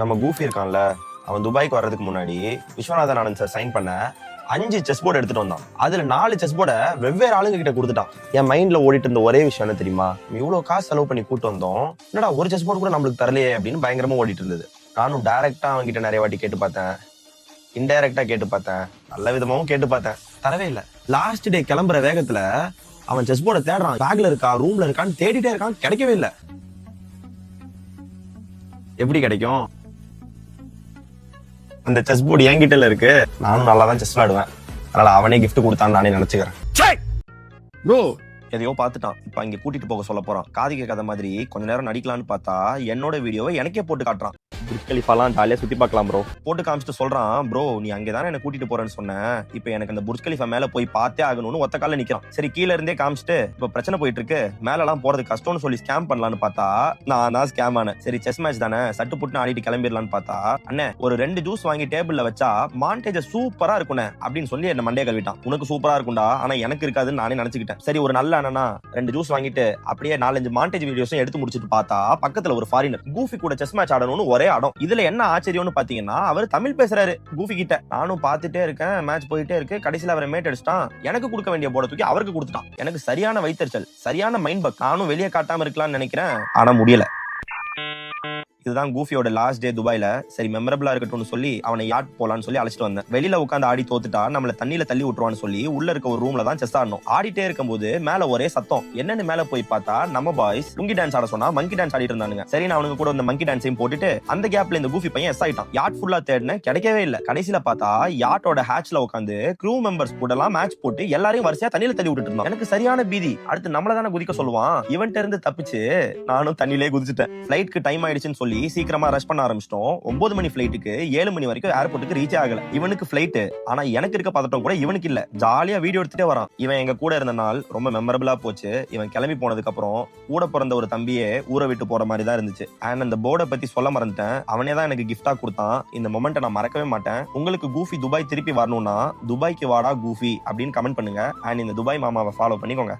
நம்ம கூஃபி இருக்கான்ல, அவன் துபாய்க்கு வர்றதுக்கு முன்னாடி விஸ்வநாதன் ஆனந்த் சார் சைன் பண்ண 5 செஸ் போர்டு எடுத்துட்டு வந்தான். அதுல 4 செஸ் போர்டை வெவ்வேறு ஆளுங்க கிட்ட கொடுத்துட்டான். என் மைண்ட்ல ஓடிட்டு இருந்த ஒரே விஷயம் என்ன தெரியுமா, இவ்வளவு காசு செலவு பண்ணி கூட்டு வந்தோம், என்னடா ஒரு செஸ் போர்டு கூட நம்மளுக்கு தரலையே அப்படின்னு பயங்கரமா ஓடிட்டு இருந்தது. நானும் டைரக்டா அவன் கிட்ட நிறைய வாட்டி கேட்டு பார்த்தேன், இன்டைரக்டா கேட்டு பார்த்தேன், நல்ல விதமாவும் கேட்டு பார்த்தேன், தரவே இல்லை. லாஸ்ட் டே கிளம்புற வேகத்துல அவன் செஸ் போர்டை தேடுறான், பேக்ல இருக்கா ரூம்ல இருக்கான்னு தேடிட்டே இருக்கான், கிடைக்கவே இல்லை. எப்படி கிடைக்கும்? அந்த செஸ் போர்டு என்கிட்ட இருக்கு, நானும் நல்லா தான் செஸ் விளையாடுவேன், அதனால அவனே கிஃப்ட் கொடுத்தான்னு நானே நினைச்சுக்கிறேன். ப்ரோ எதையோ பார்த்துட்டான், இப்ப இங்க கூட்டிட்டு போக சொல்ல போறான். காது கேட்காத மாதிரி கொஞ்ச நேரம் நடிக்கலான்னு பார்த்தா என்னோட வீடியோவை எனக்கே போட்டு காட்டுறான். புர்ஜ் கலிஃபாலாம் ஜாலியா சுத்தி பார்க்கலாம் ப்ரோ போட்டு காமிச்சிட்டு சொல்றான், ப்ரோ நீ அங்கேதானே என்ன கூட்டிட்டு போறேன்னு சொன்னேன், இப்ப எனக்கு அந்த புர்ஜ் கலிஃபா மேல போய் பார்த்தே ஆகணும்னு ஒத்த கால நிக்கிறான். சரி கீழ இருந்தே காமிச்சிட்டு இப்ப பிரச்சனை போயிட்டு இருக்கு, மேல எல்லாம் போறது கஷ்டம்னு சொல்லி ஸ்கேம் பண்ணலான்னு பார்த்தா நான் தான் ஸ்கேம் ஆனேன். சரி செஸ் மேட்ச் தானே சட்டு புட்டு ஆடிட்டு கிளம்பிடலான்னு பார்த்தா அண்ணே ஒரு 2 ஜூஸ் வாங்கி டேபிள்ல வச்சா மாண்டேஜ் சூப்பரா இருக்குண்ணே அப்படின்னு சொல்லி என்ன மண்டைய கழுவிட்டான். உனக்கு சூப்பரா இருக்கும்டா, ஆனா எனக்கு இருக்காதுன்னு நானே நினைச்சுக்கிட்டேன். சரி ஒரு நல்ல அண்ணனா 2 ஜூஸ் வாங்கிட்டு அப்படியே 4-5 மாண்டேஜ் வீடியோஸும் எடுத்து முடிச்சிட்டு பார்த்தா பக்கத்துல ஒரு ஃபாரினர் கூஃபி கூட செஸ் மேட்ச் ஆடணும்னு ஒரே ஆடம். இதுல என்ன ஆச்சரியம்னு பாத்தீங்கன்னா அவர் தமிழ் பேசுறாரு கூஃபி கிட்ட. நானும் பாத்துட்டே இருக்கேன், மேட்ச் போயிட்டே இருக்கு, கடைசியில அவரை மேட் அடிச்சிட்டான். எனக்கு கொடுக்க வேண்டிய போர்டை தூக்கி அவருக்கு கொடுத்துட்டான். எனக்கு சரியான வைத்தறிச்சல், சரியான மைண்ட் பக். நானும் வெளியே காட்டாம இருக்கலாம்னு நினைக்கிறேன், ஆனா முடியல. இதுதான் கூஃபியோட லாஸ்ட் டே துபாயில. சரி மெமரபிளா இருக்கட்டும்னு சொல்லி அவனை யாட் போலான்னு சொல்லி அழைச்சிட்டு வந்தேன். வெளியில உட்காந்து ஆடி தோத்துட்டா நம்மள தண்ணியில தள்ளி விட்டுருவான்னு சொல்லி உள்ள இருக்க ஒரு ரூம்ல தான் செஸ் ஆடணும். ஆடிட்டே இருக்கும்போது மேல ஒரே சத்தம், என்னன்னு மேல போய் பார்த்தா நம்ம பாய்ஸ் லுங்கி டான்ஸ் ஆட சொன்னா மங்கி டான்ஸ் ஆடிட்டு இருந்தானுங்க. சரி நான் அவனுக்கு கூட இந்த மங்கி டான்ஸையும் போட்டுட்டு அந்த கேப்ல இந்த கூஃபி பையன் எஸ் ஆயிட்டான். யாட் ஃபுல்லா தேடினேன், கிடைக்கவே இல்லை. கடைசியில பார்த்தா யாட்டோட ஹேட்ச்ல உட்காந்து க்ரூ மெம்பர்ஸ் கூட எல்லாம் மேட்ச் போட்டு எல்லாரையும் வரிசையா தண்ணியில தள்ளி விட்டுட்டு இருந்தான். எனக்கு சரியான பீதி, அடுத்து நம்மள தானே குதிக்க சொல்லுவான். இவன்ட்ட இருந்து தப்பிச்சு நானும் தண்ணியிலே குதிச்சுட்டேன். ஃபிளைட்க்கு டைம் ஆயிடுச்சுன்னு சொல்லி சீக்கிரமா ரஷ் ஆரம்பிச்சிட்டோம். 9 மணி ஃபிளைட்டுக்கு 7 மணி வரைக்கும் ஏர்போர்ட்டுக்கு ரீச் ஆகல. இவனுக்கு ஃபிளைட், ஆனா எனக்கு இருக்க பதட்டம் கூட இவனுக்கு இல்ல. ஜாலியா வீடியோ எடுத்துட்டே வரான். இவன் எங்க கூட இருந்த நாள் ரொம்ப மெமரபிளா போச்சு. இவன் கிளம்பி போனதுக்கு அப்புறம் கூட பிறந்த ஒரு தம்பியே ஊரை விட்டு போற மாதிரி தான் இருந்துச்சு. அண்ட் அந்த போர்டை பத்தி சொல்ல மறந்துட்டேன், அவனே தான் எனக்கு கிஃப்டா கொடுத்தான். இந்த மொமெண்ட்டை நான் மறக்கவே மாட்டேன். உங்களுக்கு கூஃபி துபாய் திருப்பி வரணும்னா துபாய்க்கு வாடா கூஃபி அப்படின்னு கமெண்ட் பண்ணுங்க. அண்ட் இந்த துபாய் மாமாவை ஃபாலோ பண்ணிக்கோங்க.